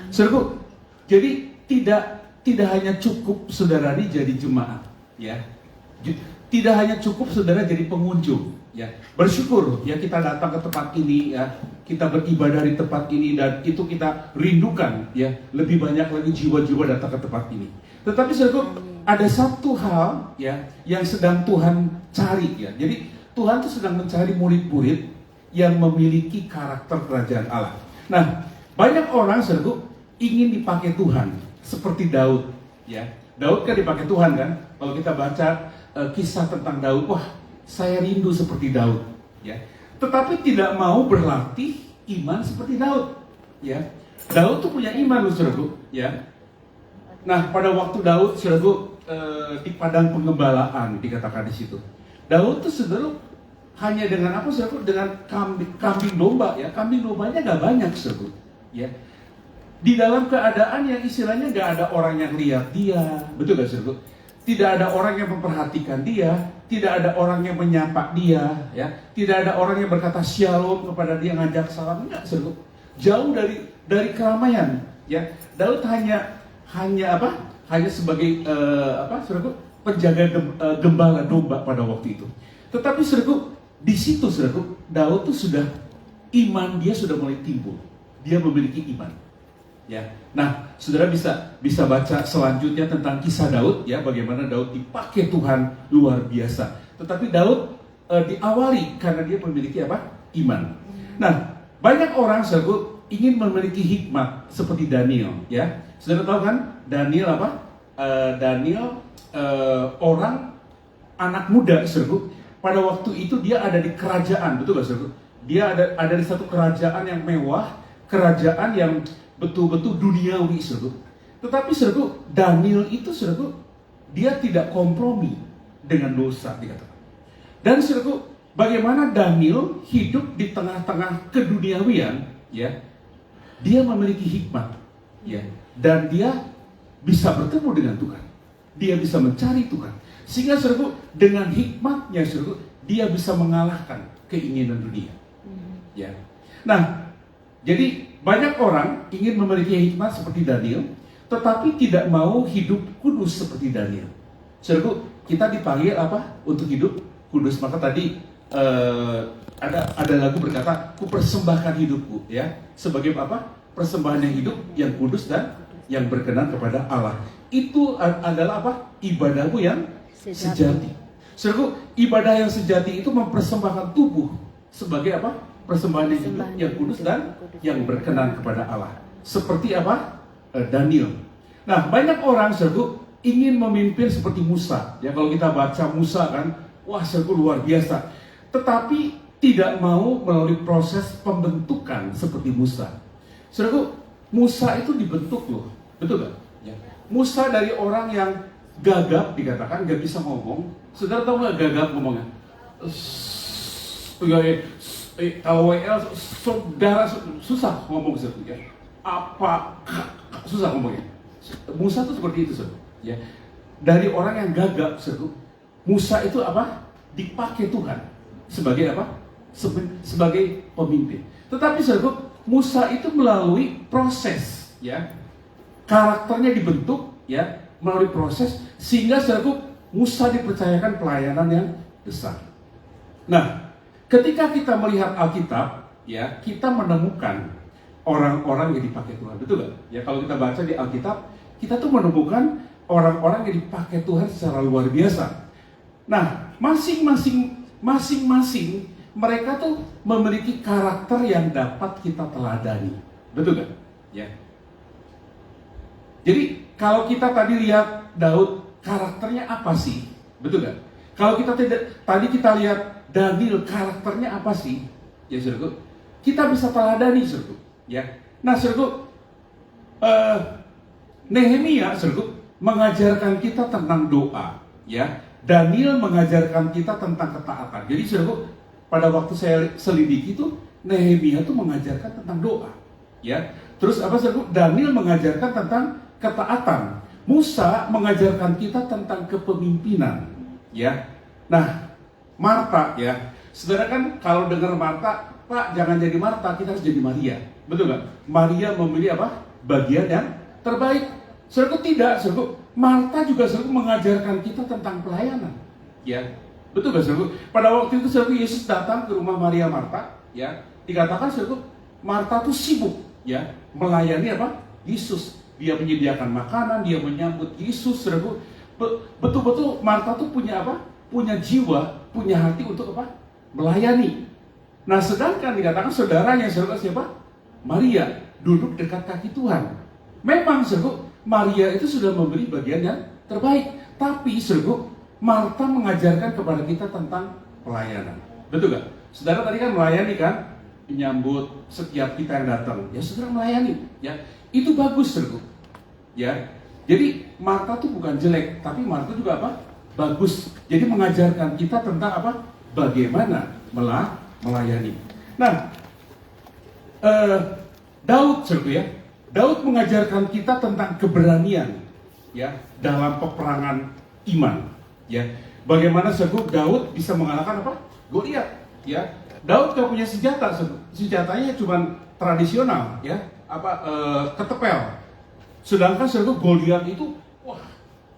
Saudaraku, jadi tidak hanya cukup saudara ini jadi jemaat, ya. Tidak hanya cukup saudara jadi pengunjung, ya. Bersyukur ya kita datang ke tempat ini, ya. Kita beribadah di tempat ini dan itu kita rindukan, ya. Lebih banyak lagi jiwa-jiwa datang ke tempat ini. Tetapi saudaraku, ada satu hal, ya, yang sedang Tuhan cari, ya. Jadi Tuhan itu sedang mencari murid-murid yang memiliki karakter kerajaan Allah. Nah, banyak orang saudaraku ingin dipakai Tuhan seperti Daud, ya. Daud kan dipakai Tuhan kan. Kalau kita baca kisah tentang Daud, wah, saya rindu seperti Daud, ya. Tetapi tidak mau berlatih iman seperti Daud, ya. Daud tuh punya iman loh saudaraku, ya. Nah, pada waktu Daud saudaraku di padang pengembalaan dikatakan di situ. Daud tuh saudaraku hanya dengan apa saudaraku? Dengan kambing domba, ya. Kambing dombanya gak banyak saudaraku, ya. Di dalam keadaan yang istilahnya gak ada orang yang lihat dia, betul gak saudaraku? Tidak ada orang yang memperhatikan dia, tidak ada orang yang menyapa dia, ya. Tidak ada orang yang berkata shalom kepada dia, ngajak salam, enggak saudaraku. Jauh dari keramaian, ya. Daud hanya apa? Hanya sebagai saudaraku, penjaga gembala domba pada waktu itu. Tetapi saudaraku, di situ saudaraku, Daud tuh sudah iman dia sudah mulai timbul. Dia memiliki iman. Ya. Nah, saudara bisa baca selanjutnya tentang kisah Daud, ya, bagaimana Daud dipakai Tuhan luar biasa. Tetapi Daud diawali karena dia memiliki apa? Iman. Nah, banyak orang saudaraku ingin memiliki hikmat seperti Daniel, ya. Saudara tahu kan Daniel apa? Daniel orang anak muda saudaraku. Pada waktu itu dia ada di kerajaan, betul gak saudaraku? Dia ada di satu kerajaan yang mewah, kerajaan yang betul-betul duniawi saudaraku. Tetapi saudaraku, Daniel itu saudaraku, dia tidak kompromi dengan dosa dikatakan. Dan saudaraku, bagaimana Daniel hidup di tengah-tengah keduniawian, ya. Dia memiliki hikmat, ya. Dan dia bisa bertemu dengan Tuhan. Dia bisa mencari Tuhan. Sehingga saudaraku, dengan hikmatnya saudaraku, dia bisa mengalahkan keinginan dunia. Ya. Nah, jadi banyak orang ingin memiliki hikmat seperti Daniel, tetapi tidak mau hidup kudus seperti Daniel. Saudaraku, kita dipanggil apa? Untuk hidup kudus. Maka tadi ada lagu berkata, ku persembahkan hidupku, ya, sebagai apa? Persembahan yang hidup, yang kudus dan yang berkenan kepada Allah. Itu adalah apa? Ibadahmu yang sejati. Saudaraku, ibadah yang sejati itu mempersembahkan tubuh sebagai apa? Persembahan yang hidup, yang kudus dan yang berkenan kepada Allah. Seperti apa? Daniel. Nah, banyak orang saudaraku ingin memimpin seperti Musa. Ya, kalau kita baca Musa kan, wah saudaraku luar biasa. Tetapi tidak mau melalui proses pembentukan seperti Musa. Saudaraku, Musa itu dibentuk loh, betul gak? Ya. Musa dari orang yang gagap dikatakan, gak bisa ngomong. Saudara tahu gak gagap ngomongnya? Kalau WL saudara susah ngomong seperti ya. Apa susah ngomongnya. Musa itu seperti itu saudara. Ya. Dari orang yang gagap saudara, Musa itu apa? Dipakai Tuhan sebagai apa? Sebagai pemimpin. Tetapi saudara, Musa itu melalui proses, ya. Karakternya dibentuk, ya, melalui proses sehingga saudara, Musa dipercayakan pelayanan yang besar. Nah, ketika kita melihat Alkitab, ya, kita menemukan orang-orang yang dipakai Tuhan, betul gak? Ya, kalau kita baca di Alkitab, kita tuh menemukan orang-orang yang dipakai Tuhan secara luar biasa. Nah, masing-masing mereka tuh memiliki karakter yang dapat kita teladani, betul gak? Ya. Jadi kalau kita tadi lihat Daud, karakternya apa sih, betul gak? Kalau kita tadi kita lihat Daniel, karakternya apa sih? Ya saudaraku, kita bisa teladani saudaraku. Ya. Nah saudaraku, Nehemia saudaraku mengajarkan kita tentang doa. Ya. Daniel mengajarkan kita tentang ketaatan. Jadi saudaraku, pada waktu saya selidiki itu, Nehemia itu mengajarkan tentang doa. Ya. Terus apa saudaraku? Daniel mengajarkan tentang ketaatan. Musa mengajarkan kita tentang kepemimpinan. Ya. Nah, Marta, ya, saudara kan kalau dengar Marta, Pak jangan jadi Marta, kita harus jadi Maria, betul nggak? Maria memilih apa? bagian yang terbaik. Saudaraku tidak, saudaraku. Marta juga saudaraku mengajarkan kita tentang pelayanan. Ya, betul gak saudaraku? Pada waktu itu saudaraku Yesus datang ke rumah Maria Marta. Ya, dikatakan saudaraku Marta tuh sibuk ya melayani apa? Yesus. Dia menyediakan makanan, dia menyambut Yesus, saudaraku. Betul-betul Marta tuh punya apa? Punya jiwa, punya hati untuk apa? Melayani. Nah, sedangkan dikatakan saudaranya, saudara siapa? Maria, duduk dekat kaki Tuhan. Memang, saudara, Maria itu sudah memberi bagian yang terbaik. Tapi, saudara, Marta mengajarkan kepada kita tentang pelayanan. Betul gak? Saudara tadi kan melayani kan? Menyambut setiap kita yang datang. Ya, saudara melayani. Ya, itu bagus, saudara. Ya, jadi Marta itu bukan jelek, tapi Marta juga apa? Bagus. Jadi mengajarkan kita tentang apa? Bagaimana melayani. Nah, Daud, saudara ya, Daud mengajarkan kita tentang keberanian, ya, dalam peperangan iman, ya. Bagaimana saudara Daud bisa mengalahkan apa? Goliat, ya. Daud gak punya senjata, senjatanya cuma tradisional, ya, ketepel. Sedangkan saudara Goliat itu, wah,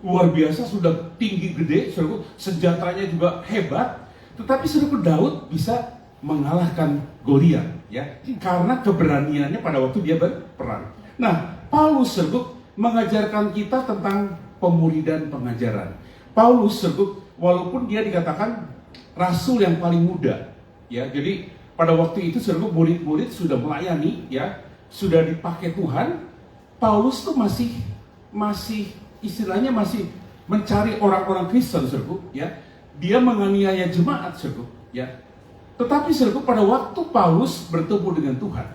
luar biasa, sudah tinggi gede, saudara, senjatanya juga hebat. Tetapi saudara Daud bisa mengalahkan Goliat, ya, karena keberaniannya pada waktu dia berperang. Nah, Paulus saudara mengajarkan kita tentang pemuridan pengajaran. Paulus saudara, walaupun dia dikatakan rasul yang paling muda, ya, jadi pada waktu itu saudara murid-murid sudah melayani, ya, sudah dipakai Tuhan. Paulus tuh masih istilahnya masih mencari orang-orang Kristen, saudara, ya. Dia menganiaya jemaat, saudara, ya. Tetapi saudara, pada waktu Paulus bertemu dengan Tuhan,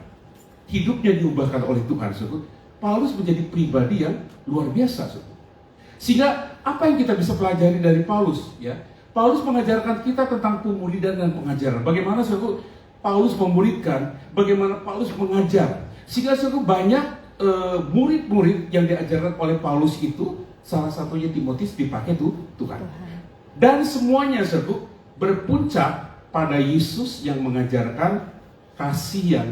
hidupnya diubahkan oleh Tuhan, saudara. Paulus menjadi pribadi yang luar biasa, saudara. Sehingga apa yang kita bisa pelajari dari Paulus, ya? Paulus mengajarkan kita tentang pemuridan dan pengajaran. Bagaimana saudara Paulus memuridkan, bagaimana Paulus mengajar. Sehingga saudara banyak murid-murid yang diajarkan oleh Paulus itu, salah satunya Timotius dipakai Tuhan. Dan semuanya saudara berpuncak pada Yesus yang mengajarkan kasih yang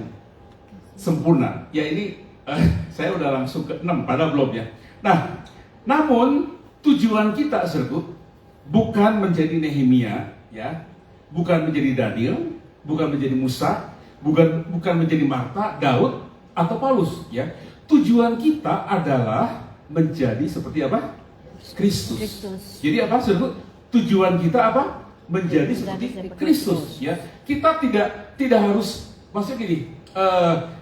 sempurna. Ya ini saya udah langsung ke 6, padahal belum ya. Nah, namun tujuan kita saudara bukan menjadi Nehemia, ya, bukan menjadi Daniel, bukan menjadi Musa, bukan menjadi Marta, Daud atau Paulus, ya. Tujuan kita adalah menjadi seperti apa? Kristus. Jadi apa, saudara? Tujuan kita apa? Menjadi seperti Kristus, ya. Kita tidak harus, maksudnya gini,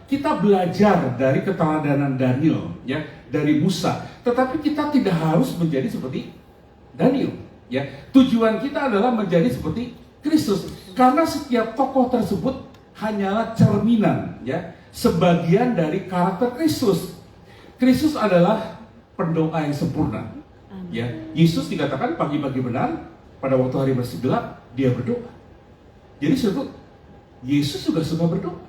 kita belajar dari keteladanan Daniel, ya, dari Musa. Tetapi kita tidak harus menjadi seperti Daniel, ya. Tujuan kita adalah menjadi seperti Kristus. Karena setiap tokoh tersebut hanyalah cerminan, ya, sebagian dari karakter Kristus. Kristus adalah pendoa yang sempurna. Ya, Yesus dikatakan pagi-pagi benar, pada waktu hari masih gelap dia berdoa. Jadi saudara, Yesus juga suka berdoa.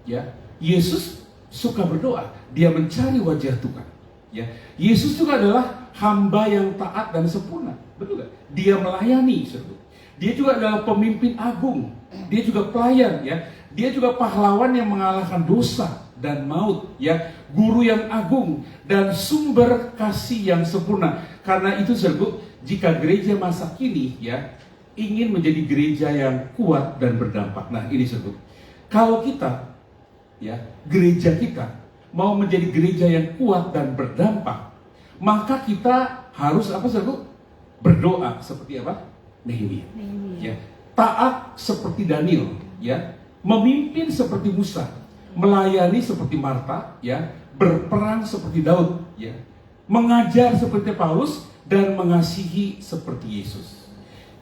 Ya, Yesus suka berdoa. Dia mencari wajah Tuhan. Ya, Yesus juga adalah hamba yang taat dan sempurna. Betul gak? Dia melayani, saudara. Dia juga adalah pemimpin agung. Dia juga pelayan, ya. Dia juga pahlawan yang mengalahkan dosa dan maut, ya. Guru yang agung dan sumber kasih yang sempurna. Karena itu saudara, jika gereja masa kini, ya, ingin menjadi gereja yang kuat dan berdampak. Nah, ini saudara, kalau kita, ya, gereja kita mau menjadi gereja yang kuat dan berdampak, maka kita harus apa saudara? Berdoa seperti apa? Nehemia. Ya, taat seperti Daniel, ya, memimpin seperti Musa, melayani seperti Marta, ya, berperang seperti Daud, ya, mengajar seperti Paulus dan mengasihi seperti Yesus.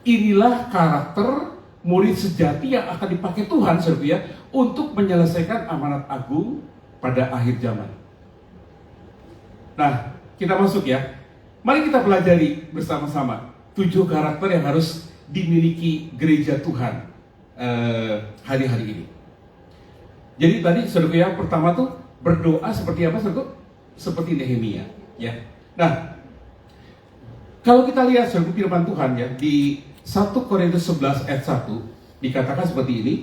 Inilah karakter murid sejati yang akan dipakai Tuhan, saudara, ya, untuk menyelesaikan amanat agung pada akhir zaman. Nah, kita masuk ya. Mari kita pelajari bersama-sama 7 karakter yang harus dimiliki gereja Tuhan hari-hari ini. Jadi tadi saudara yang pertama tuh berdoa seperti apa, saudara? Seperti Nehemia, ya. Nah, kalau kita lihat saudara firman Tuhan, ya, di 1 Korintus 11 ayat 1 dikatakan seperti ini,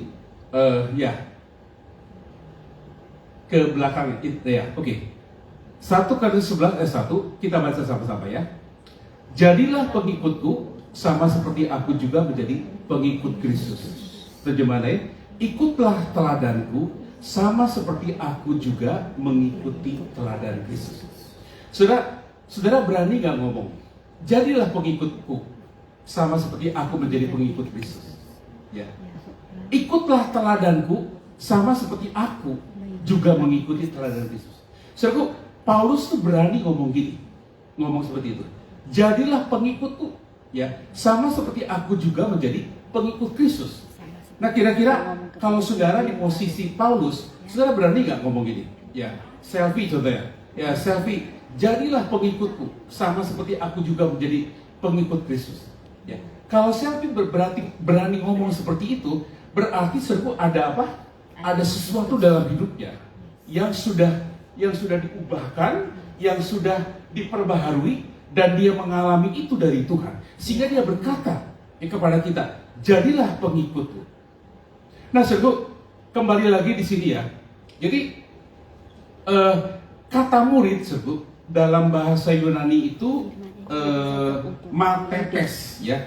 ya, ke belakang, ya, oke. 1 Korintus 11 ayat 1, kita baca sama-sama ya. Jadilah pengikutku sama seperti aku juga menjadi pengikut Kristus. Terjemahannya, ikutlah teladanku sama seperti aku juga mengikuti teladan Kristus. Saudara berani gak ngomong? Jadilah pengikutku sama seperti aku menjadi pengikut Kristus. Ya. Ikutlah teladanku sama seperti aku juga mengikuti teladan Kristus. Saudara, Paulus tuh berani ngomong gini, ngomong seperti itu. Jadilah pengikutku, ya, sama seperti aku juga menjadi pengikut Kristus. Nah, kira-kira kalau saudara di posisi Paulus, saudara berani nggak ngomong gini? Ya, selfie contohnya. Ya, selfie. Jadilah pengikutku, sama seperti aku juga menjadi pengikut Kristus. Ya, kalau selfie berani ngomong seperti itu, berarti saudara ada apa? Ada sesuatu dalam hidupnya yang sudah diubahkan, yang sudah diperbaharui, dan dia mengalami itu dari Tuhan, sehingga dia berkata kepada kita, jadilah pengikutku. Nah, saudara, kembali lagi di sini ya. Jadi kata murid, saudara, dalam bahasa Yunani itu matekes, ya.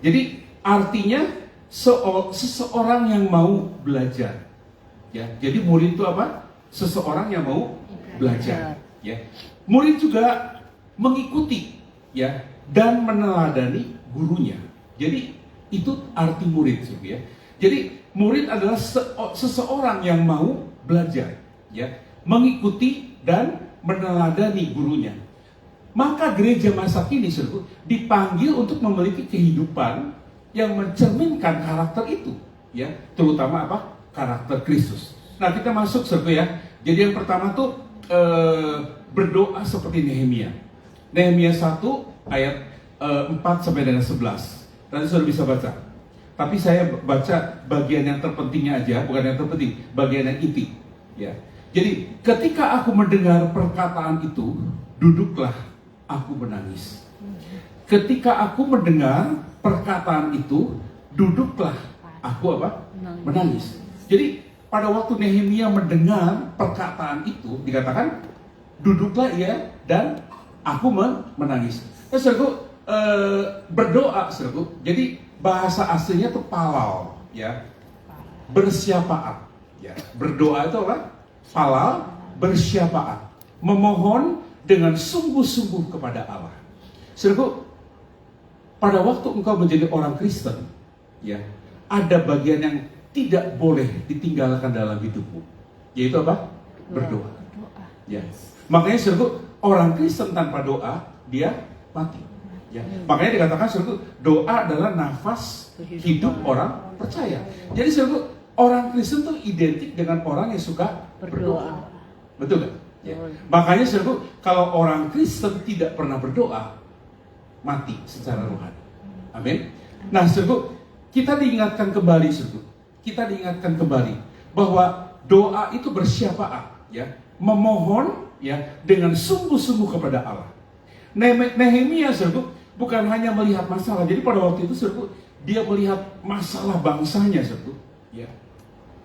Jadi artinya seseorang yang mau belajar, ya. Jadi murid itu apa? Seseorang yang mau belajar, ya. Murid juga mengikuti, ya, dan meneladani gurunya. Jadi itu arti murid, ya. Jadi murid adalah seseorang yang mau belajar, ya, mengikuti dan meneladani gurunya. Maka gereja masa kini, saudara, dipanggil untuk memiliki kehidupan yang mencerminkan karakter itu, ya, terutama apa? Karakter Kristus. Nah, kita masuk, saudara, ya. Jadi yang pertama tuh berdoa seperti Nehemia. Nehemia 1 ayat 4 sampai dengan 11. Nanti saudara bisa baca. Tapi saya baca bagian yang terpentingnya aja, bukan yang terpenting, bagian yang inti. Ya. Jadi ketika aku mendengar perkataan itu, duduklah aku menangis. Ketika aku mendengar perkataan itu, duduklah aku apa? Menangis. Jadi pada waktu Nehemia mendengar perkataan itu, dikatakan duduklah ia dan aku menangis. Saudaraku, berdoa, saudaraku. Jadi bahasa aslinya itu palal, ya, bersyafaat, ya. Berdoa itu apa? Palal, bersyafaat, memohon dengan sungguh-sungguh kepada Allah. Saudaraku, pada waktu engkau menjadi orang Kristen, ya, ada bagian yang tidak boleh ditinggalkan dalam hidupmu, yaitu apa? Berdoa. Ya. Makanya saudaraku, orang Kristen tanpa doa, dia mati. Ya. Makanya dikatakan, saudaraku, doa adalah nafas hidup orang percaya. Jadi saudaraku, orang Kristen itu identik dengan orang yang suka berdoa. Betul gak? Ya. Makanya saudaraku, kalau orang Kristen tidak pernah berdoa, mati secara rohani. Amin. Nah, saudaraku, kita diingatkan kembali, saudaraku, kita diingatkan kembali bahwa doa itu bersyafaat, ya, memohon, ya, dengan sungguh-sungguh kepada Allah. Nehemia, saudaraku, bukan hanya melihat masalah. Jadi pada waktu itu, saudaraku, dia melihat masalah bangsanya, saudaraku. Ya.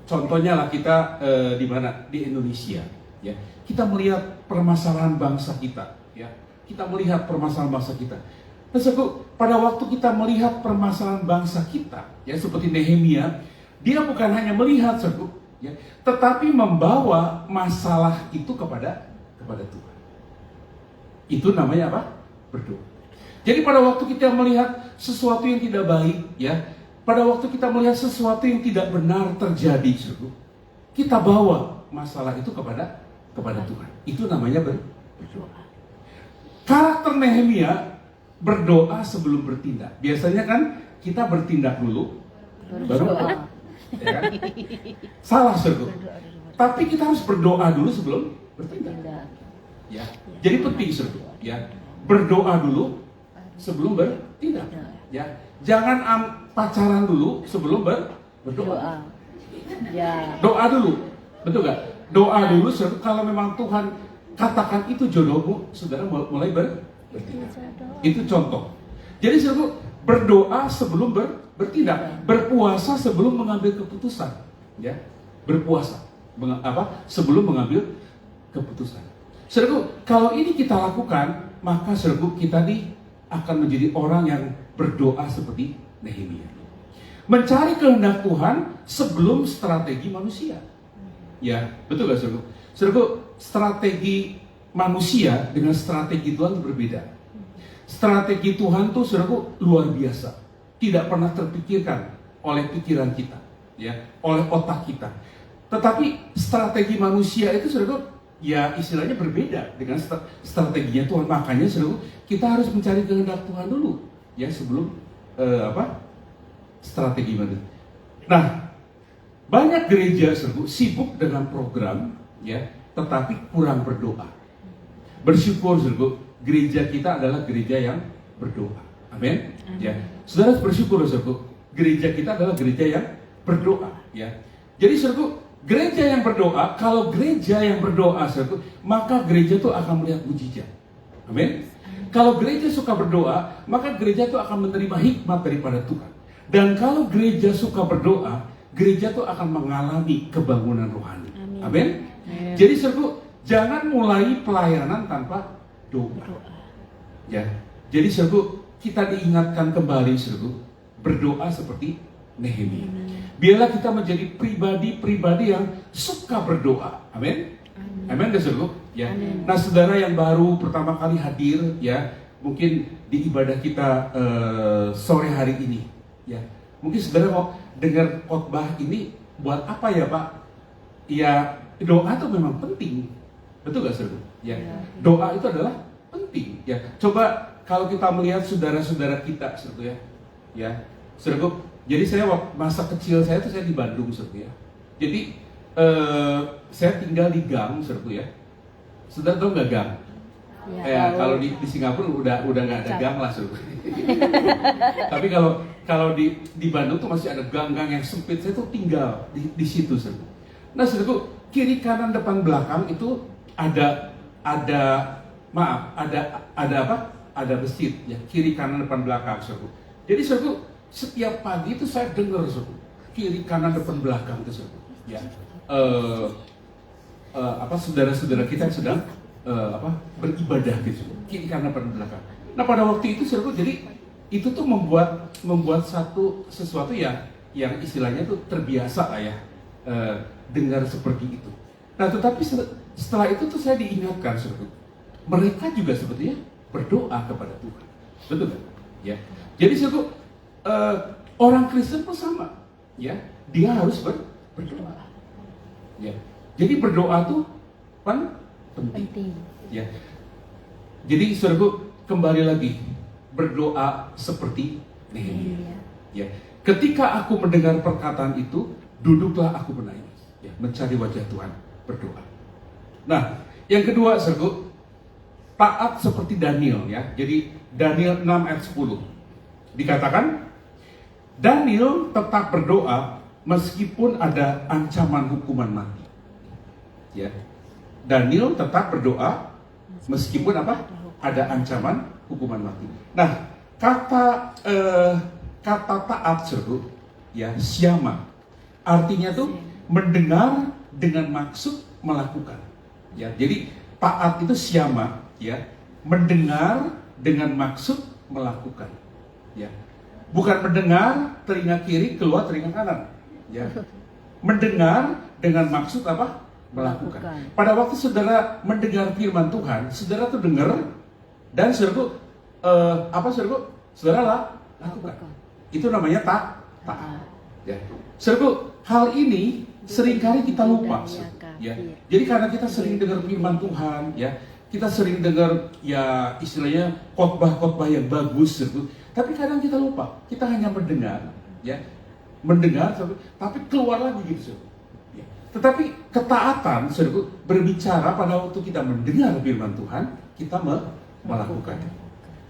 Contohnya lah kita di mana? Di Indonesia. Ya. Kita melihat permasalahan bangsa kita. Ya. Kita melihat permasalahan bangsa kita. Nah, saudaraku, pada waktu kita melihat permasalahan bangsa kita, ya, seperti Nehemia, dia bukan hanya melihat, saudaraku, ya, tetapi membawa masalah itu kepada Tuhan. Itu namanya apa? Berdoa. Jadi pada waktu kita melihat sesuatu yang tidak baik, ya, pada waktu kita melihat sesuatu yang tidak benar terjadi, saudaraku, kita bawa masalah itu kepada Tuhan. Itu namanya berdoa. Karakter Nehemia berdoa sebelum bertindak. Biasanya kan kita bertindak dulu, baru berdoa. Ya kan? Salah, saudaraku. Tapi kita harus berdoa dulu sebelum bertindak. Ya. Jadi penting, saudaraku, ya. Berdoa dulu sebelum bertindak. Ya. Jangan pacaran dulu sebelum berdoa. Ya. Doa dulu. Betul gak? Doa dulu, saudara. Kalau memang Tuhan katakan itu jodohmu, saudara mulai bertindak. Itu contoh. Jadi saudara, berdoa sebelum bertindak, berpuasa sebelum mengambil keputusan, ya, berpuasa sebelum mengambil keputusan. Saudaraku, kalau ini kita lakukan, maka saudaraku kita nih akan menjadi orang yang berdoa seperti Nehemia. Mencari kehendak Tuhan sebelum strategi manusia. Ya, betul gak saudaraku? Saudaraku, strategi manusia dengan strategi Tuhan itu berbeda. Strategi Tuhan tuh saudaraku luar biasa. Tidak pernah terpikirkan oleh pikiran kita, ya, oleh otak kita. Tetapi strategi manusia itu saudaraku ya istilahnya berbeda dengan strateginya Tuhan. Makanya saudaraku, kita harus mencari kehendak Tuhan dulu, ya, sebelum strategi manusia. Nah, banyak gereja saudaraku sibuk dengan program, ya, tetapi kurang berdoa. Bersyukur saudaraku, gereja kita adalah gereja yang berdoa. Amin. Ya, saudara bersyukur saudaraku, gereja kita adalah gereja yang berdoa, ya. Jadi saudaraku, gereja yang berdoa, kalau gereja yang berdoa, saudaraku, maka gereja itu akan melihat mujizat. Amin. Kalau gereja suka berdoa, maka gereja itu akan menerima hikmat daripada Tuhan. Dan kalau gereja suka berdoa, gereja itu akan mengalami kebangunan rohani. Amin. Jadi saudaraku, jangan mulai pelayanan tanpa doa. Ya. Jadi saudaraku, kita diingatkan kembali saudaraku, berdoa seperti Nehemia. Biarlah kita menjadi pribadi-pribadi yang suka berdoa. Amin. Amin, saudaraku. Ya. Nah, saudara yang baru pertama kali hadir, ya, mungkin di ibadah kita sore hari ini, ya. Mungkin saudara mau dengar khotbah ini buat apa ya, Pak? Ya, doa itu memang penting. Betul gak, saudara? Ya. Doa itu adalah penting. Ya. Coba kalau kita melihat saudara-saudara kita, saudara, ya, saudara. Jadi saya masa kecil saya tuh saya di Bandung, saudara, ya. Jadi saya tinggal di gang, saudara, ya. Saudara tahu nggak gang? Ya, kalau di Singapura udah nggak ada gang lah, saudara. Tapi kalau di Bandung tuh masih ada gang-gang yang sempit. Saya tuh tinggal di situ, saudara. Nah, saudara, kiri kanan depan belakang itu ada apa? Ada masjid, ya, kiri kanan depan belakang, saudara. Jadi saudara, setiap pagi itu saya dengar, saudara, kiri kanan depan belakang itu, saudara, ya, saudara-saudara kita yang sedang beribadah gitu, kiri kanan depan belakang. Nah, pada waktu itu, saudara, jadi itu tuh membuat sesuatu yang istilahnya tuh terbiasa lah, ya, dengar seperti itu. Nah, tetapi setelah itu tuh saya diingatkan, saudara, mereka juga sebetulnya berdoa kepada Tuhan, betul kan? Ya. Jadi saudara, orang Kristen pun sama, ya, dia harus berdoa. Ya. Jadi berdoa tuh penting. Ya. Jadi saudara, kembali lagi berdoa seperti Nehemia. Ya. Ketika aku mendengar perkataan itu, duduklah aku menangis, ya, mencari wajah Tuhan, berdoa. Nah, yang kedua saudara, taat seperti Daniel, ya. Jadi Daniel 6 ayat 10 dikatakan, Daniel tetap berdoa meskipun ada ancaman hukuman mati. Ya. Daniel tetap berdoa meskipun apa? Ada ancaman hukuman mati. Nah, kata taat, saudara, ya, syama, artinya tuh mendengar dengan maksud melakukan. Ya, jadi taat itu syama, ya, mendengar dengan maksud melakukan. Ya. Bukan mendengar telinga kiri keluar telinga kanan, ya. Mendengar dengan maksud apa? Melakukan. Pada waktu saudara mendengar firman Tuhan, saudara tuh dengar dan saudara saudara lakukan. Itu namanya taat. Ya. Saudara, hal ini seringkali kita lupa, ya. Jadi karena kita sering dengar firman Tuhan, ya, kita sering dengar, ya, istilahnya khotbah-khotbah yang bagus, tapi kadang kita lupa. Kita hanya mendengar, ya, tapi keluar lagi gitu, ya. Tetapi ketaatan, saudara, berbicara pada waktu kita mendengar firman Tuhan, kita melakukan.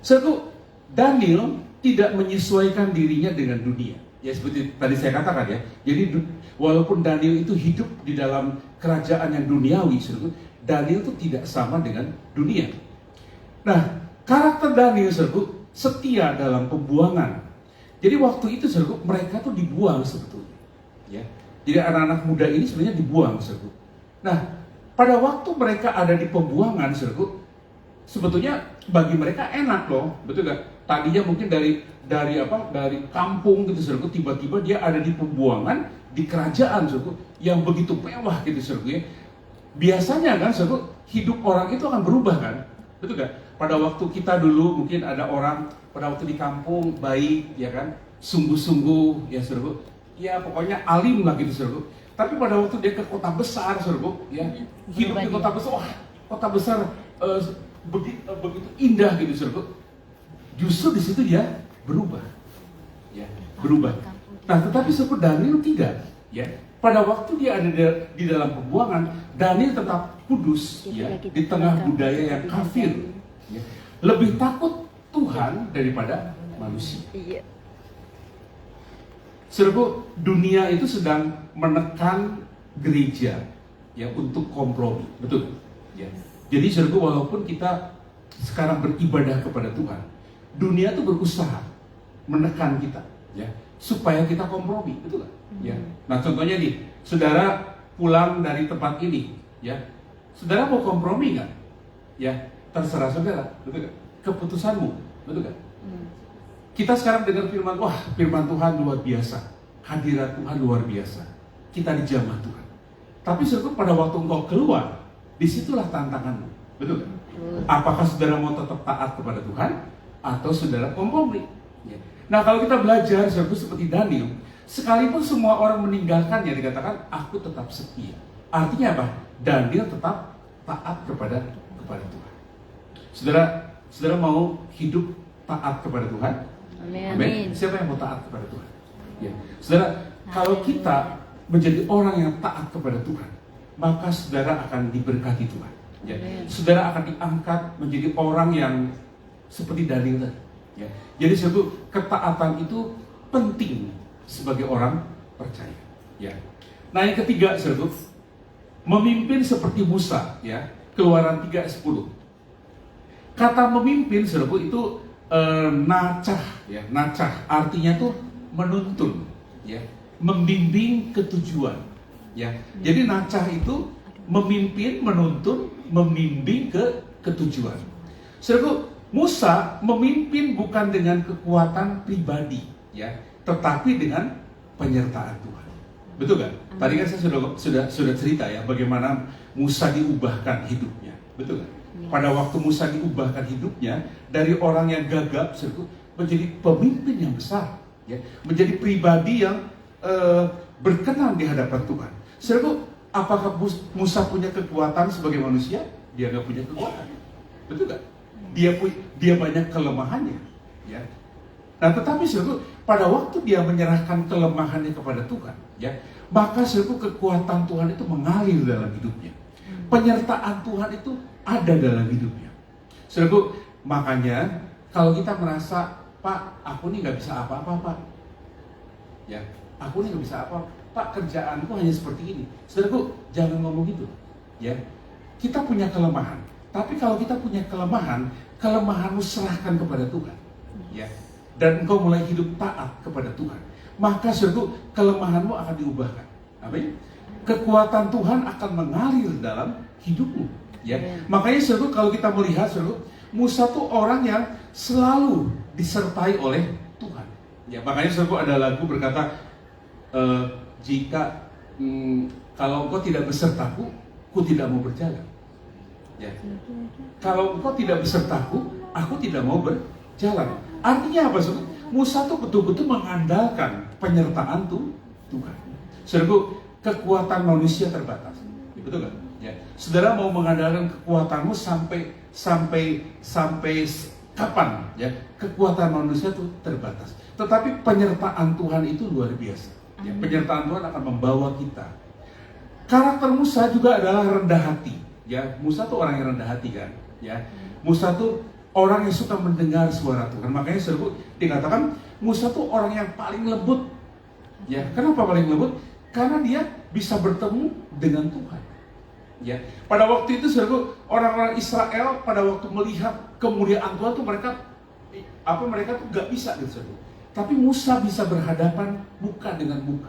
Saudara, Daniel tidak menyesuaikan dirinya dengan dunia. Ya, seperti tadi saya katakan, ya. Jadi walaupun Daniel itu hidup di dalam kerajaan yang duniawi, saudara, Daniel itu tidak sama dengan dunia. Nah, karakter Daniel, saudara, setia dalam pembuangan. Jadi waktu itu, saudara, mereka tuh dibuang sebetulnya. Ya. Jadi anak-anak muda ini sebenarnya dibuang, saudara. Nah, pada waktu mereka ada di pembuangan, saudaraku, sebetulnya bagi mereka enak loh, betul gak? Tadinya mungkin dari kampung gitu, saudaraku, tiba-tiba dia ada di pembuangan di kerajaan, saudaraku, yang begitu mewah gitu, saudaraku ya. Biasanya kan, saudaraku, hidup orang itu akan berubah kan, betul gak? Pada waktu kita dulu mungkin ada orang pada waktu di kampung baik, ya kan, sungguh-sungguh, ya saudaraku, ya pokoknya alim lah gitu, saudaraku. Tapi pada waktu dia ke kota besar, saudaraku, ya hidup di kota besar, wah kota besar begitu indah gitu, saudaraku. Justru di situ dia berubah, ya berubah. Nah, tetapi saudaraku, Daniel tidak, ya. Pada waktu dia ada di dalam pembuangan, Daniel tetap kudus, ya, di tengah budaya yang kafir, ya. Lebih takut Tuhan daripada manusia. Saudaraku, dunia itu sedang menekan gereja, ya, untuk kompromi, betul, ya. Jadi saudaraku, walaupun kita sekarang beribadah kepada Tuhan, dunia itu berusaha menekan kita, ya, supaya kita kompromi, betul kan? Ya. Nah, contohnya nih, saudara pulang dari tempat ini, ya, saudara mau kompromi nggak? Ya, terserah saudara, betul kan? Keputusanmu, betul kan? Kita sekarang dengar firman, wah firman Tuhan luar biasa, hadirat Tuhan luar biasa, kita dijamah Tuhan. Tapi saudara, pada waktu engkau keluar, disitulah tantanganmu, betul kan? Apakah saudara mau tetap taat kepada Tuhan, atau saudara kompromi? Ya. Nah, kalau kita belajar, saudara, seperti Daniel, sekalipun semua orang meninggalkannya, dikatakan aku tetap setia. Artinya apa? Daniel tetap taat kepada Tuhan. Saudara mau hidup taat kepada Tuhan? Amin. Siapa yang mau taat kepada Tuhan? Ya. Saudara, kalau kita menjadi orang yang taat kepada Tuhan, maka saudara akan diberkati Tuhan. Ya. Saudara akan diangkat menjadi orang yang seperti Daniel tadi. Ya. Jadi suatu ketaatan itu penting sebagai orang percaya. Ya. Nah, yang ketiga, saudara, memimpin seperti Musa, ya. Keluaran 3:10. Kata memimpin, saudara, itu nacah, ya. Nacah artinya tuh menuntun, ya. Membimbing ke tujuan, ya. Jadi nacah itu memimpin, menuntun, membimbing ke tujuan. Saudara, Musa memimpin bukan dengan kekuatan pribadi, ya, tetapi dengan penyertaan Tuhan. Betul kan? Tadi kan saya sudah cerita, ya, bagaimana Musa diubahkan hidupnya. Betul kan? Pada waktu Musa diubahkan hidupnya dari orang yang gagap, menjadi pemimpin yang besar, ya, menjadi pribadi yang berkenan di hadapan Tuhan. Saudara, apakah Musa punya kekuatan sebagai manusia? Dia nggak punya kekuatan. Betul kan? Dia banyak kelemahannya, ya. Nah, tetapi saudara, pada waktu dia menyerahkan kelemahannya kepada Tuhan, ya, maka saudara, kekuatan Tuhan itu mengalir dalam hidupnya. Penyertaan Tuhan itu ada dalam hidupnya. Saudara, makanya kalau kita merasa, Pak, aku ini nggak bisa apa-apa, Pak, ya, aku ini nggak bisa apa, Pak, kerjaanku hanya seperti ini. Saudara, jangan ngomong gitu, ya. Kita punya kelemahan. Tapi kalau kita punya kelemahanmu serahkan kepada Tuhan, ya, dan engkau mulai hidup taat kepada Tuhan, maka saudara, kelemahanmu akan diubahkan. Amin. Kekuatan Tuhan akan mengalir dalam hidupmu, ya. Makanya saudara, kalau kita melihat, saudara, Musa tuh orang yang selalu disertai oleh Tuhan, ya. Makanya saudara, ada lagu berkata, jika kalau engkau tidak besertaku, ku tidak mau berjalan. Ya. Kalau engkau tidak besertaku, aku tidak mau berjalan. Artinya apa, saudara? Musa tuh betul-betul mengandalkan penyertaan Tuhan. Saudara, kekuatan manusia terbatas. Ya, betul kan? Ya. Saudara mau mengandalkan kekuatanmu sampai kapan? Ya, kekuatan manusia itu terbatas. Tetapi penyertaan Tuhan itu luar biasa. Ya, penyertaan Tuhan akan membawa kita. Karakter Musa juga adalah rendah hati. Ya, Musa tuh orang yang rendah hati kan, ya. Musa tuh orang yang suka mendengar suara Tuhan. Makanya saudara, dikatakan Musa tuh orang yang paling lembut. Ya, kenapa paling lembut? Karena dia bisa bertemu dengan Tuhan. Ya, pada waktu itu saudara, orang-orang Israel pada waktu melihat kemuliaan Tuhan tuh mereka tuh gak bisa gitu, saudara. Tapi Musa bisa berhadapan muka dengan muka.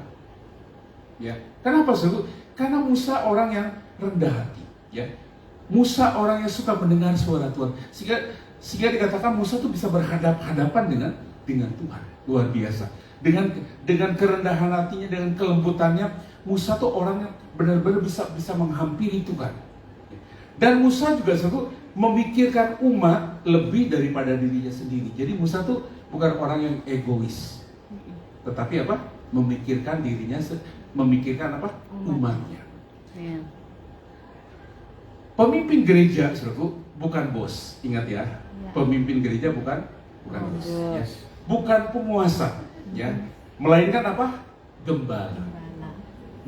Ya, kenapa saudara? Karena Musa orang yang rendah hati. Ya, Musa orang yang suka mendengar suara Tuhan. Sehingga dikatakan Musa tuh bisa berhadapan dengan Tuhan. Luar biasa. Dengan kerendahan hatinya, dengan kelembutannya, Musa tuh orang yang benar-benar bisa menghampiri Tuhan. Dan Musa juga selalu memikirkan umat lebih daripada dirinya sendiri. Jadi Musa tuh bukan orang yang egois, tetapi apa? Memikirkan dirinya, memikirkan apa? Umatnya. Ya. Pemimpin gereja, saudaraku, bukan bos. Ingat ya, pemimpin gereja bukan bos. Ya. Bukan penguasa, ya. Melainkan apa? Gembala.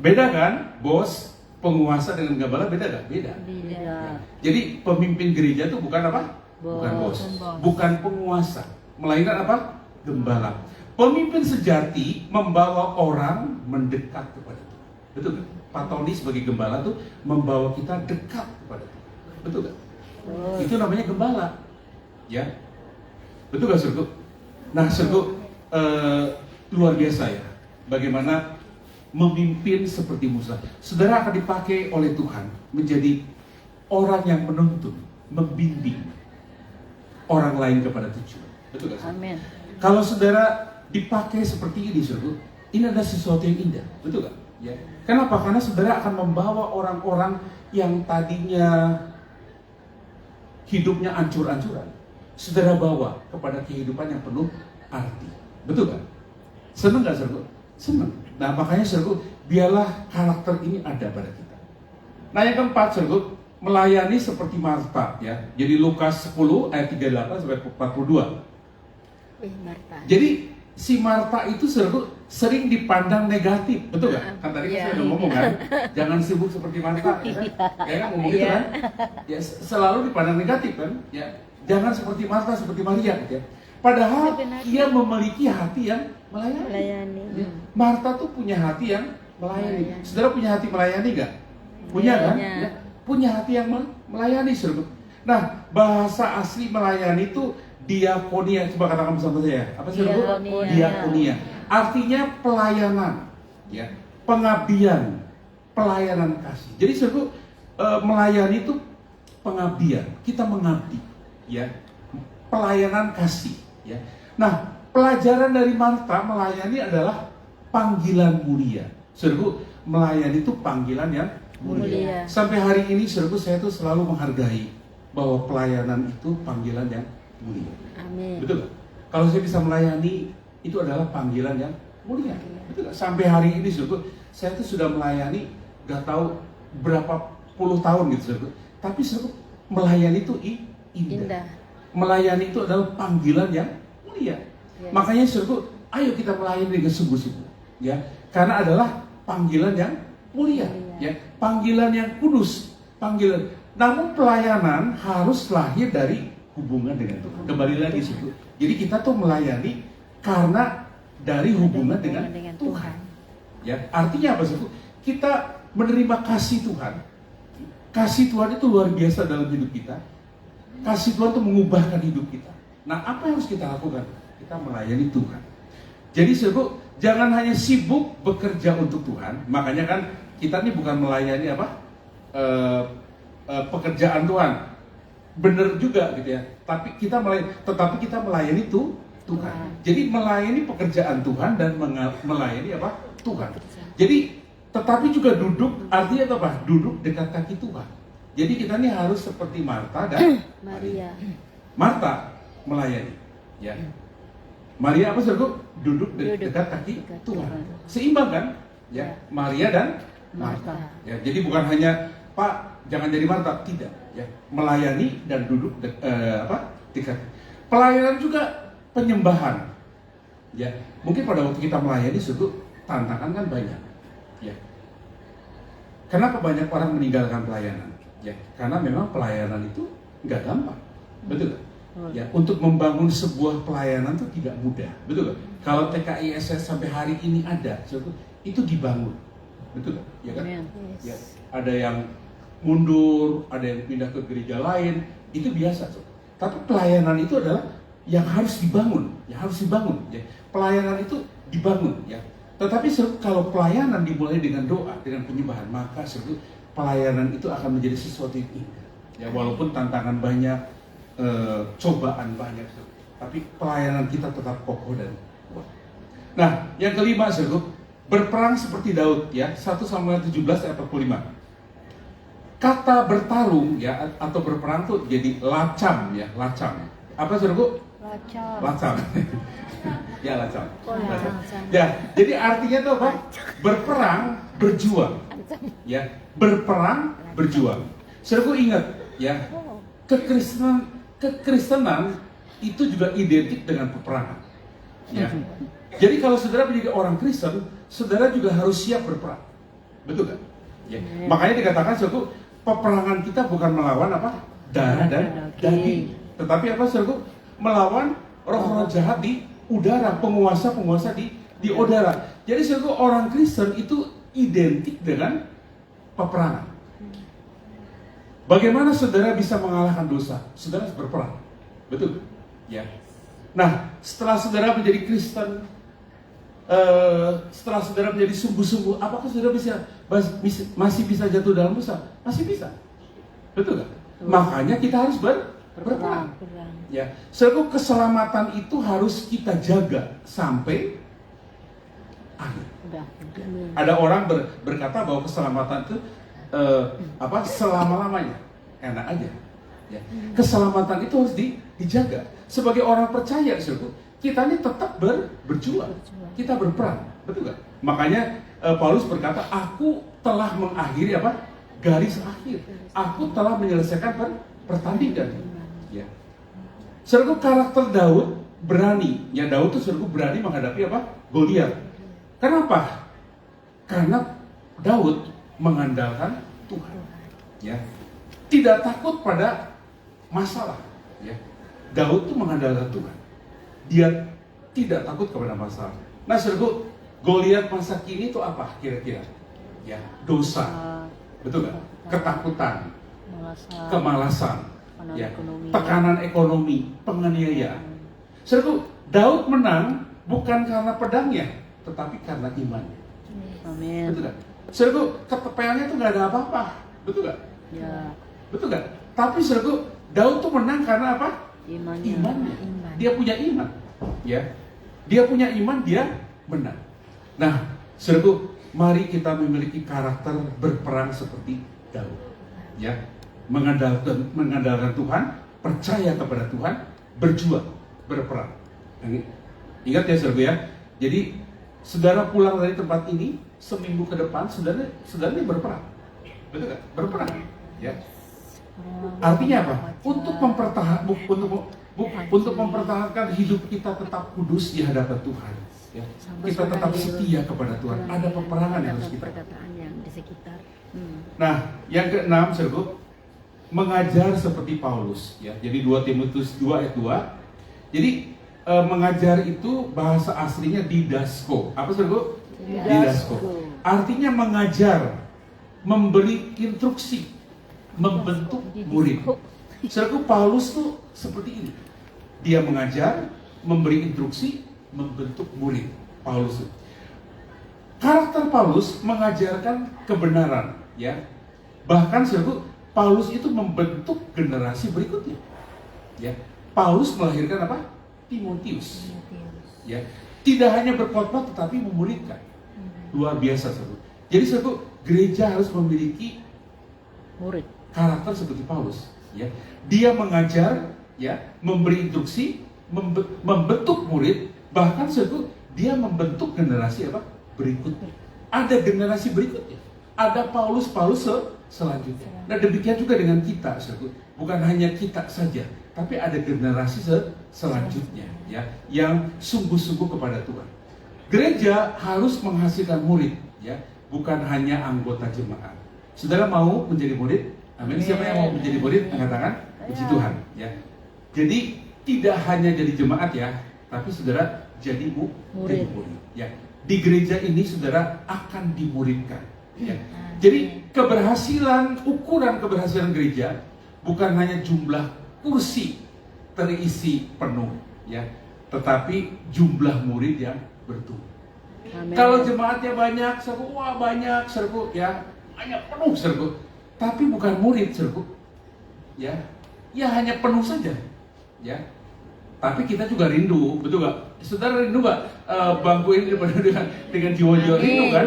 Beda kan? Bos, penguasa dengan gembala beda gak? Beda. Ya. Jadi pemimpin gereja itu bukan apa? Bukan bos. Bukan penguasa. Melainkan apa? Gembala. Pemimpin sejati membawa orang mendekat kepada Tuhan. Betul kan? Pak Tony sebagai gembala tuh membawa kita dekat kepada Tuhan. Betul gak? Itu namanya gembala. Ya. Betul gak, saudaraku? Nah, saudaraku, luar biasa ya. Bagaimana memimpin seperti Musa. Saudara akan dipakai oleh Tuhan menjadi orang yang menuntun, membimbing orang lain kepada tujuan. Betul gak? Amin. Kalau saudara dipakai seperti ini, saudara, ini adalah sesuatu yang indah. Betul gak? Ya. Kenapa? Karena saudara akan membawa orang-orang yang tadinya hidupnya ancur-ancuran, saudara bawa kepada kehidupan yang penuh arti. Betul gak? Senang gak, saudara? Senang. Nah, makanya saudara, biarlah karakter ini ada pada kita. Nah, yang keempat, saudara, melayani seperti Marta, ya. Jadi Lukas 10 ayat 38 sampai 42. Marta. Jadi si Marta itu sering dipandang negatif, betul gak? Kan tadi saya udah ngomong kan, jangan sibuk seperti Marta, ya kan? Ya kan ngomong gitu kan? Ya, selalu dipandang negatif kan? Ya, jangan seperti Marta, seperti Maria, gitu ya. Padahal ia memiliki hati yang melayani. Ya. Marta tuh punya hati yang melayani. Saudara punya hati melayani gak? Punya kan? Ya. Punya hati yang melayani, saudara. Nah, bahasa asli melayani itu diakonia. Coba katakan bersama saya. Apa sih, saudara? Diakonia. Artinya pelayanan, ya, pengabdian, pelayanan kasih. Jadi saudara, melayani itu pengabdian. Kita mengabdi, ya, pelayanan kasih, ya. Nah, pelajaran dari Marta melayani adalah panggilan mulia. Saudara, melayani itu panggilan yang mulia. Sampai hari ini, saudara, saya tuh selalu menghargai bahwa pelayanan itu panggilan yang mulia. Amin. Betul gak? Kalau saya bisa melayani, itu adalah panggilan yang mulia. Betul gak? Sampai hari ini, saudara, saya tuh sudah melayani gak tahu berapa puluh tahun gitu, saudara. Tapi saudara, melayani itu indah. Melayani itu adalah panggilan yang mulia. Yes. Makanya saudara, ayo kita melayani dengan sungguh-sungguh, ya. Karena adalah panggilan yang mulia, ya. Panggilan yang kudus, panggilan. Namun pelayanan harus lahir dari hubungan dengan Tuhan. Kembali lagi situ. Jadi kita tuh melayani karena dari hubungan dengan Tuhan. Ya, artinya apa sih? Kita menerima kasih Tuhan. Kasih Tuhan itu luar biasa dalam hidup kita. Kasih Tuhan itu mengubahkan hidup kita. Nah, apa yang harus kita lakukan? Kita melayani Tuhan. Jadi saudara, jangan hanya sibuk bekerja untuk Tuhan. Makanya kan kita ini bukan melayani apa? Pekerjaan Tuhan. Benar juga gitu ya. Tetapi kita melayani Tuhan. Jadi melayani pekerjaan Tuhan dan melayani apa? Tuhan. Jadi tetapi juga duduk, artinya apa? Duduk dekat kaki Tuhan. Jadi kita ini harus seperti Marta dan Maria. Marta melayani, ya. Maria apa, saudara? Duduk dekat kaki Tuhan. Seimbang kan? Ya. Maria dan Marta. Ya, jadi bukan hanya Pak jangan jadi Marta, tidak. Ya. Melayani dan duduk dekat. Pelayanan juga penyembahan. Ya. Mungkin pada waktu kita melayani, saudara, tantangan kan banyak. Ya. Kenapa banyak orang meninggalkan pelayanan? Ya, karena memang pelayanan itu nggak gampang, betul gak? Ya, untuk membangun sebuah pelayanan itu tidak mudah, betul gak? Kalau TKISS sampai hari ini ada, itu dibangun, betul gak? Ya kan? Ya, ada yang mundur, ada yang pindah ke gereja lain, itu biasa. Tapi pelayanan itu adalah yang harus dibangun, Ya. Pelayanan itu dibangun, ya. Tetapi kalau pelayanan dimulai dengan doa, dengan penyembahan, maka pelayanan itu akan menjadi sesuatu yang indah. Ya, walaupun tantangan banyak, cobaan banyak, tapi pelayanan kita tetap kokoh dan kuat. Nah, yang kelima, saudara, berperang seperti Daud, ya, 1 Samuel 17 ayat 45. Kata bertarung, ya, atau berperang tuh jadi lacam, ya, lacam. Apa, saudara? Lacam. Lacam. Ya, lacam. Oh, Lacam. lacam. Ya, jadi artinya tuh apa? Berperang, berjuang. Ya, berperang, berjuang. Saudara ingat, ya, kekristenan itu juga identik dengan peperangan. Ya. Jadi kalau saudara menjadi orang Kristen, saudara juga harus siap berperang. Betul kan? Ya. Makanya dikatakan suatu peperangan kita bukan melawan apa? Darah dan daging. Tetapi apa saudara? Melawan roh-roh jahat di udara, penguasa-penguasa di udara. Jadi saudara, orang Kristen itu identik dengan peperangan. Bagaimana saudara bisa mengalahkan dosa? Saudara harus berperang. Betul? Ya. Nah, setelah saudara menjadi Kristen, setelah saudara menjadi sungguh-sungguh, apakah saudara masih bisa jatuh dalam dosa? Masih bisa. Betul kan? Makanya kita harus berperang. Ya. Saudara, keselamatan itu harus kita jaga sampai akhir. Ada orang berkata bahwa keselamatan itu selama-lamanya. Enak aja. Ya. Keselamatan itu harus dijaga. Sebagai orang percaya, saudara, kita ini tetap berjuang. Kita berperang, betul nggak? Makanya Paulus berkata, aku telah mengakhiri apa? Garis akhir. Aku telah menyelesaikan pertandingan. Ya. Saudara, karakter Daud berani. Ya, Daud itu saudara berani menghadapi apa? Goliat. Kenapa? Karena Daud mengandalkan Tuhan. Ya. Tidak takut pada masalah. Ya. Daud itu mengandalkan Tuhan. Dia tidak takut kepada masalah. Nah, saudara, Goliat masa kini itu apa kira-kira? Ya, dosa. Betul nggak? Ketakutan, kemalasan, ya, tekanan ekonomi, penganiayaan. Saudara, Daud menang bukan karena pedangnya, tetapi karena imannya. Amin. Betul nggak? Saudara, ketepeannya itu nggak ada apa-apa. Betul nggak? Ya. Betul nggak? Tapi saudara, Daud tuh menang karena apa? Imannya. Dia punya iman. Ya. Dia punya iman, dia menang. Nah, saudara, mari kita memiliki karakter berperang seperti Daud. Ya. Mengandalkan Tuhan, percaya kepada Tuhan, berjuang, berperang. Ingat ya saudara ya. Jadi saudara pulang dari tempat ini seminggu ke depan, saudara ini berperang. Betul nggak? Berperang. Ya. Artinya apa? Untuk mempertahankan hidup kita tetap kudus di hadapan Tuhan. Ya. Kita tetap setia kepada Tuhan. Ada peperangan yang harus kita. Yang di sekitar. Nah, yang keenam, saudara, mengajar seperti Paulus. Ya. Jadi 2 Timotius 2 ayat 2. Jadi mengajar itu bahasa aslinya didasko. Apa saudara? Didasko. Artinya mengajar, memberi instruksi, membentuk murid. Saudara, Paulus tuh seperti ini. Dia mengajar, memberi instruksi, membentuk murid. Paulus. Karakter Paulus mengajarkan kebenaran, ya. Bahkan saudara, Paulus itu membentuk generasi berikutnya. Ya. Paulus melahirkan apa? Timotius. Ya. Tidak hanya berkhotbah tetapi memuridkan. Luar biasa, saudara. Jadi saudara, gereja harus memiliki murid karakter seperti Paulus, ya. Dia mengajar, ya, memberi instruksi, membentuk murid, bahkan saudara, dia membentuk generasi apa? Berikutnya. Ada generasi berikutnya. Ada Paulus selanjutnya. Nah, demikian juga dengan kita, saudara. Bukan hanya kita saja, tapi ada generasi selanjutnya, ya, yang sungguh-sungguh kepada Tuhan. Gereja harus menghasilkan murid, ya, bukan hanya anggota jemaat. Saudara mau menjadi murid? Amin. Siapa yang mau menjadi murid? Angkat tangan. Puji Tuhan. Ya. Jadi tidak hanya jadi jemaat, ya, tapi saudara jadi murid. Ya. Di gereja ini saudara akan dimuridkan. Ya. Jadi ukuran keberhasilan gereja bukan hanya jumlah kursi terisi penuh, ya, tetapi jumlah murid yang bertumbuh. Kalau jemaatnya banyak, serbu, wah banyak, serbu, ya, hanya penuh saudaraku, tapi bukan murid saudaraku. Ya hanya penuh saja. Ya. Tapi kita juga rindu, betul gak? Saudara rindu gak bangku ini dengan jiwa-jiwa rindu kan?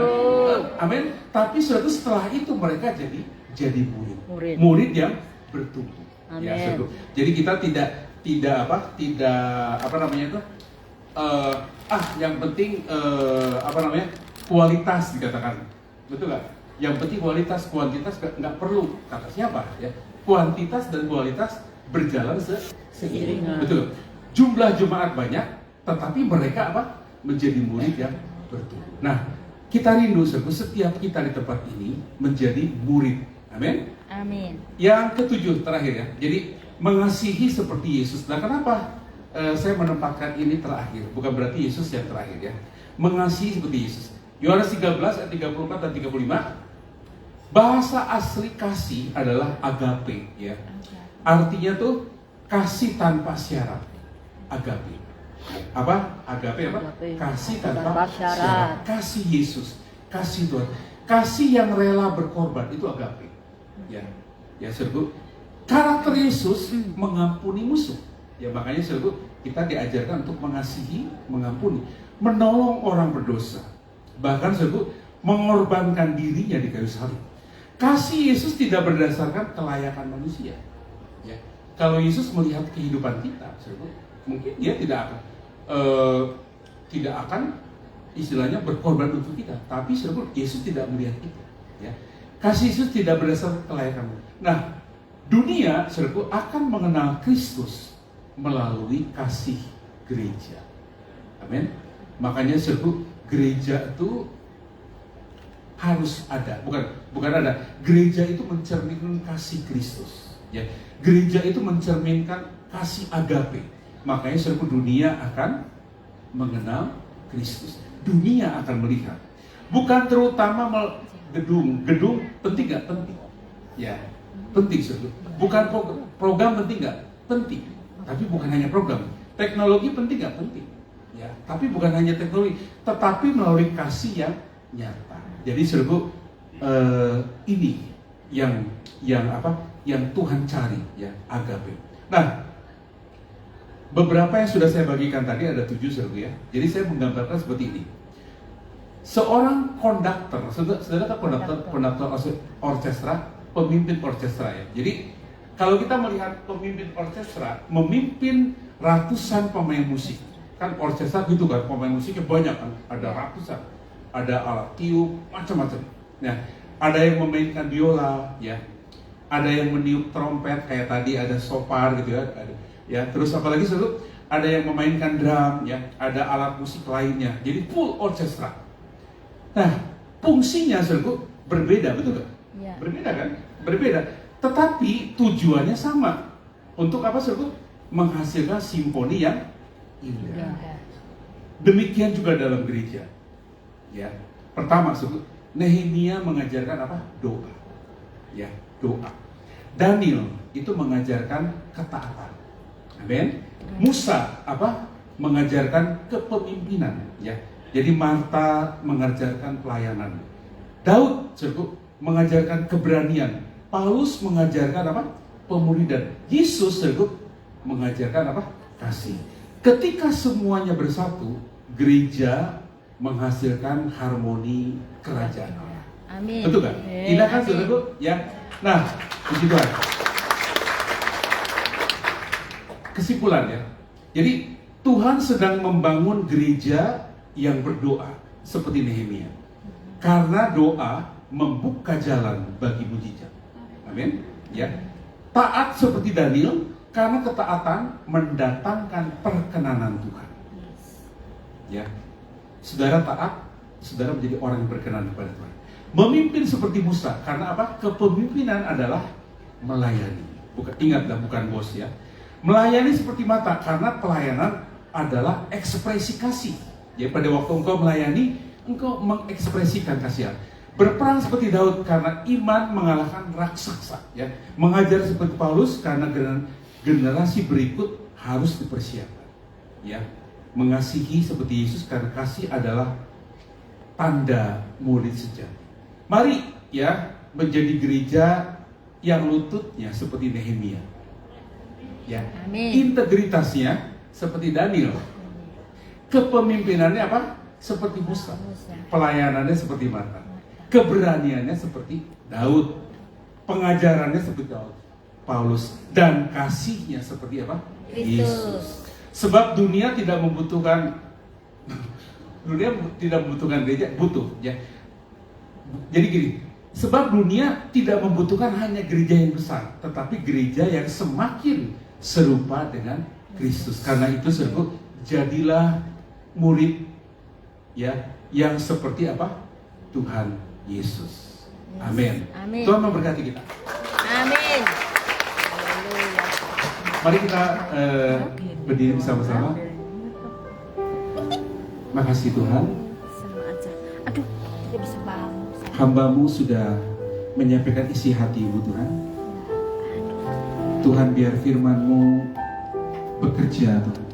Amin. Tapi saudara setelah itu mereka jadi murid. Murid yang bertumbuh. Amin. Ya, saudara. Jadi kita tidak apa namanya itu? Yang penting kualitas dikatakan, betul gak? Yang penting kuantitas nggak perlu, kata siapa? Ya, kuantitas dan kualitas berjalan seiringan, betul. Jumlah jemaat banyak, tetapi mereka menjadi murid yang bertumbuh. Nah, kita rindu setiap kita di tempat ini menjadi murid. Amin. Amin. Yang ketujuh terakhir ya. Jadi mengasihi seperti Yesus. Nah, kenapa saya menempatkan ini terakhir? Bukan berarti Yesus yang terakhir ya. Mengasihi seperti Yesus. Yohanes 13 ayat 34 dan 35. Bahasa asli kasih adalah agape ya. Artinya tuh kasih tanpa syarat. Agape. Apa? Agape apa? Kasih tanpa syarat. Kasih Yesus, kasih Tuhan. Kasih yang rela berkorban itu agape. Ya saudara. Karakter Yesus mengampuni musuh. Ya makanya saudara, kita diajarkan untuk mengasihi, mengampuni, menolong orang berdosa. Bahkan saudara, mengorbankan dirinya di kayu salib. Kasih Yesus tidak berdasarkan kelayakan manusia. Ya. Kalau Yesus melihat kehidupan kita, saudara, mungkin dia tidak akan istilahnya berkorban untuk kita. Tapi saudara, Yesus tidak melihat itu. Ya. Kasih Yesus tidak berdasarkan kelayakan. Nah, dunia saudara akan mengenal Kristus melalui kasih gereja. Amin. Makanya saudara, gereja itu harus ada, bukan ada. Gereja itu mencerminkan kasih Kristus. Ya, gereja itu mencerminkan kasih agape. Makanya seluruh dunia akan mengenal Kristus. Dunia akan melihat. Bukan terutama gedung penting nggak? Penting. Ya, penting seluruh. Bukan program penting nggak? Penting. Tapi bukan hanya program. Teknologi penting nggak? Penting. Ya, tapi bukan hanya teknologi, tetapi melalui kasih yang nyata. Jadi saudaraku, ini yang Tuhan cari ya, agape. Nah, beberapa yang sudah saya bagikan tadi ada 7 saudaraku ya. Jadi saya menggambarkan seperti ini. Seorang konduktor, saudara konduktor orkestra, pemimpin orkestra ya. Jadi kalau kita melihat pemimpin orkestra memimpin ratusan pemain musik, kan orkestra gitu kan, pemain musiknya banyak kan, ada ratusan. Ada alat tiup, macam-macam. Nah, ada yang memainkan biola, ya. Ada yang meniup trompet, kayak tadi ada sopar gitu ya. Ya, terus apalagi saudara, ada yang memainkan drum, ya. Ada alat musik lainnya. Jadi full orkestra. Nah, fungsinya saudara berbeda, betul nggak? Ya. Berbeda kan? Berbeda. Tetapi tujuannya sama. Untuk apa saudara? Menghasilkan simfoni yang indah. Ya. Demikian juga dalam gereja. Ya, pertama Nehemia mengajarkan apa? Doa. Ya, doa. Daniel itu mengajarkan ketaatan. Amin. Musa apa? Mengajarkan kepemimpinan. Ya, jadi Marta mengajarkan pelayanan. Daud mengajarkan keberanian. Paulus mengajarkan apa? Pemuridan. Yesus mengajarkan apa? Kasih. Ketika semuanya bersatu, gereja menghasilkan harmoni kerajaan Allah. Amin. Betul kan? Indah kan saudaraku? Ya. Nah, puji Tuhan. Kesimpulan ya. Jadi Tuhan sedang membangun gereja yang berdoa seperti Nehemia. Karena doa membuka jalan bagi mujizat. Amin. Ya. Taat seperti Daniel karena ketaatan mendatangkan perkenanan Tuhan. Ya. Saudara taat, saudara menjadi orang yang berkenan kepada Tuhan. Memimpin seperti Musa, karena apa? Kepemimpinan adalah melayani. Ingatlah, bukan bos ya. Melayani seperti mata, karena pelayanan adalah ekspresi kasih. Ya, pada waktu engkau melayani, engkau mengekspresikan kasihan. Berperang seperti Daud, karena iman mengalahkan raksasa. Ya, mengajar seperti Paulus, karena generasi berikut harus dipersiapkan. Ya. Mengasihi seperti Yesus karena kasih adalah tanda murid sejati. Mari ya menjadi gereja yang lututnya seperti Nehemia, ya, Amin. integritasnya seperti Daniel, kepemimpinannya apa? Seperti Musa, pelayanannya seperti Marta, keberaniannya seperti Daud, pengajarannya seperti Paulus, dan kasihnya seperti apa? Yesus. Sebab dunia tidak membutuhkan gereja, butuh, ya. Jadi gini, sebab dunia tidak membutuhkan hanya gereja yang besar, tetapi gereja yang semakin serupa dengan Kristus. Karena itu saudara, jadilah murid, ya, yang seperti apa? Tuhan Yesus. Amin. Amin. Tuhan memberkati kita. Amin. Mari kita berdiri bersama-sama. Makasih Tuhan, Sama aja. Aduh, tidak bisa bangun. hamba-Mu sudah menyampaikan isi hati-Mu Tuhan. Tuhan, biar firman-Mu bekerja Tuhan.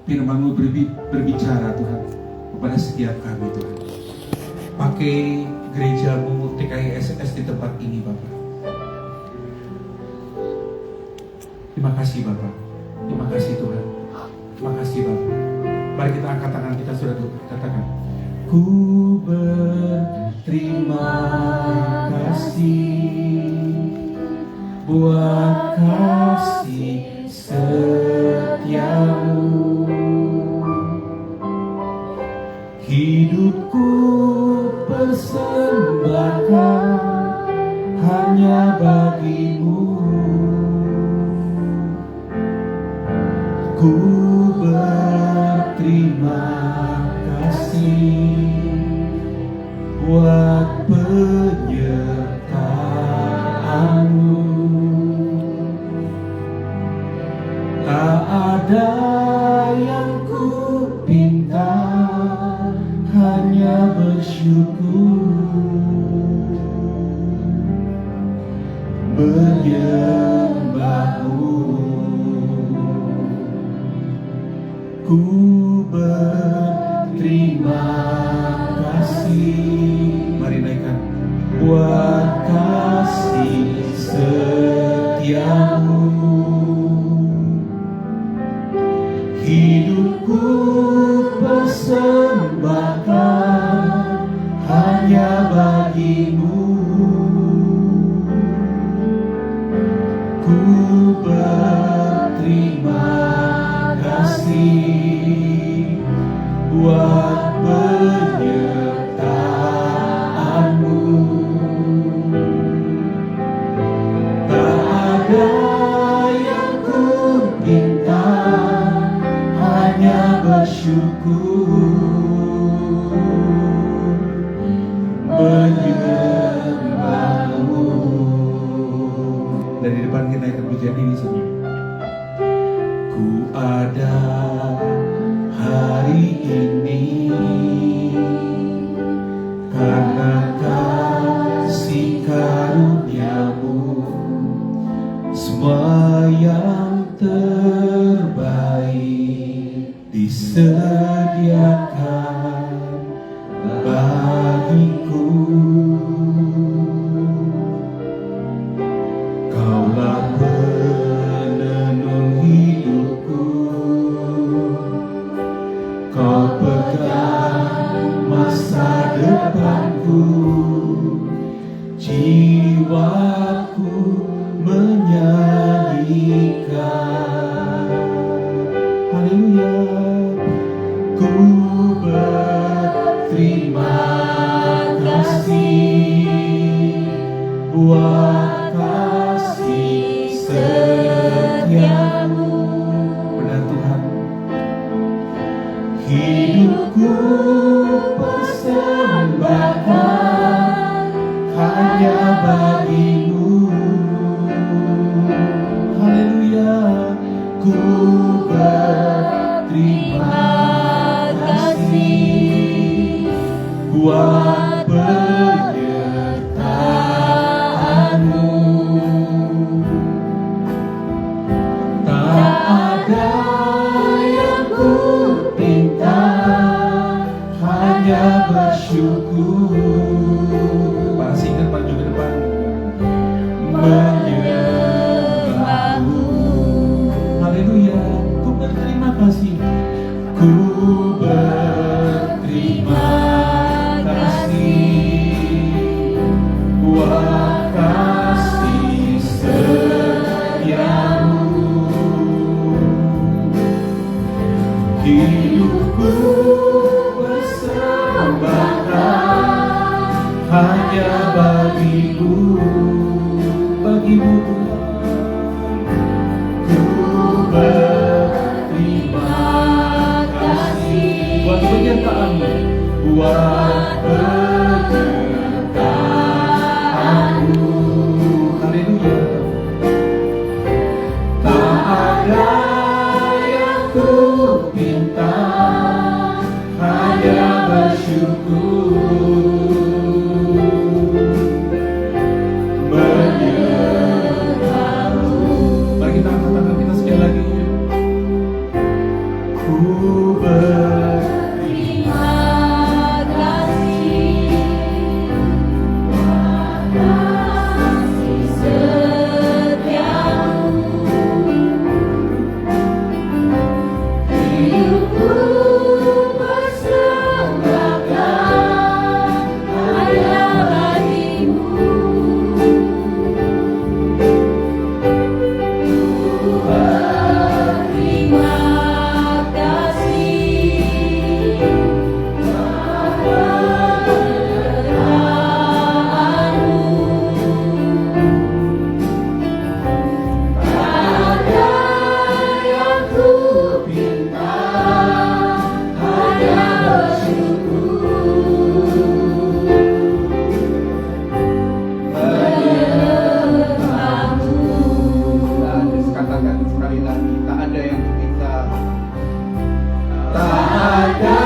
Firman-Mu berbicara Tuhan kepada setiap kami Tuhan. Pakai gereja-Mu TKI SS di tempat ini Bapak. Terima kasih Bapak. Terima kasih Tuhan. Terima kasih Bapak. Mari kita angkat tangan kita, sudah katakan, ku berterima kasih buat kasih setiamu. Hidupku persembahkan hanya bagimu. Ku berterima kasih buat penyertaan-Mu. Tak ada yang ku pinta, hanya bersyukur, menyembah-Mu. Ku berterima kasih, mari naikkan, buat kasih setiamu. Hidupku persembahkan hanya bagimu. Ku berterima kasih buat penyertaan-Mu. Tak ada yang ku minta, hanya bersyukur, menyembah-Mu. Dari depan kita akan pujian ini semua. Ku ada hari ini karena kasih karunia-Mu, semua yang terbaik disediakan bagiku. Kaulah penenun hidupku, Kau pegang masa depanku, jiwaku menyanyikan haleluya. Ku berterima kasih buat kasih setiamu. Benar Tuhan, hidupku persembahkan hanya bagimu. Haleluya. Ku berterima kasih buat penyertaan-Mu. Tak ada yang ku minta, hanya bersyukur. Pak singkat maju ke depan. menyembahmu. Haleluya, ku berterima kasih. Ku berterima kasih. Wah, kasih setiamu. Hidupku bersembahkan hanya bagimu, bagimu Tuhan. Ku berterima kasih buat penyertaanmu, buat penyertaanmu. Haleluya. Tak ada yang ku minta, hanya bersyukur, menyembahmu. Mari kita angkat tangan kita sekali lagi. Ku berterima kasih, kasih setiamu. Hidupku bersembahkan hanya bagimu. Ku berterima kasih, penyertaanmu. Tak ada yang ku minta, hanya bersyukur, menyembahmu. Dan katakan sekali lagi, tak ada yang kita. Tak ada